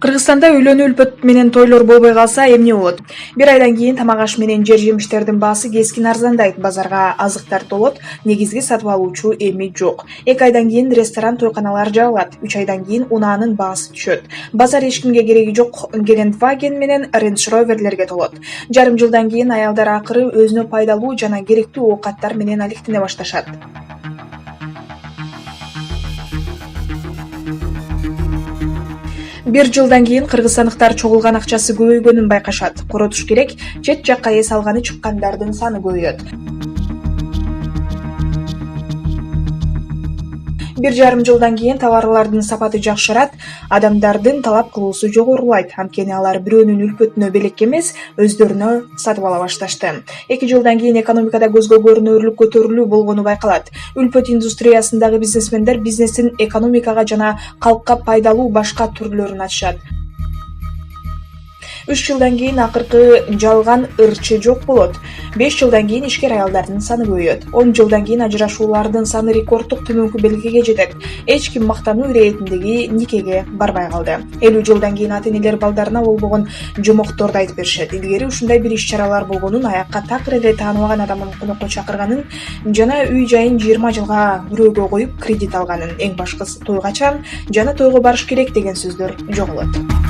Кыргызстанда үйлөнүү үлпөт менен тойлор болбой калса эмне болот? Бир айдан кийин тамак аш менен жер жемиштердин баасы кескин арзандайт, базарга азыктар толот, негизги сатып алуучу эми жок. 2 айдан кийин ресторан, тойканалар жабылат, 3 айдан кийин унаанын баасы түшөт. Базар эч кимге кереги жок Гелендваген менен Range Rover'лерге толот. Жарым жылдан кийин аялдар акыры өзүнө пайдалуу жана керектүү оокаттар менен алектене башташат. Бир жылдан кийин кыргызстандыктар чогулган акчасы көбөйгөнүн байкашат. Коротуш керек, чет жакка эс алганы чыккандардын саны көбөйөт. 1,5 жылдан кийин товарлардын сапаты жакшырат, адамдардын талап кылуусу жогорулайт. Анткени алар бирөөнүн үлпөтүнө белек эмес, өздөрүнө сатып ала башташты. 2 жылдан кийин экономикада көзгө көрүнөрлүк көтөрүлүү болгону байкалат. Үлпөт индустриясындагы бизнесмендер бизнестин экономикага жана калкка пайдалуу башка түрлөрүн ачышат. 3 жылдан кийин акыркы жалган ырчы жок болот. 5 жылдан кийин ишкер аялдардын саны көбөйөт. 10 жылдан кийин ажырашуулардын саны рекорддук төмөнкү белгиге жетет. Эч ким мактануу иретиндеги никеге барбай калды. 50 жылдан кийин ата-энелер балдарына болбогон жомокторду айтып беришет. Илгери ушундай бир иш-чаралар болгонун, аякка такыр эле тааныбаган адамын конокко чакырганын жана үй жайын 20 жылга бирөөгө коюп кредит алганын, эң башкысы той качан жана тойго барыш керек деген сөздөр жоголот.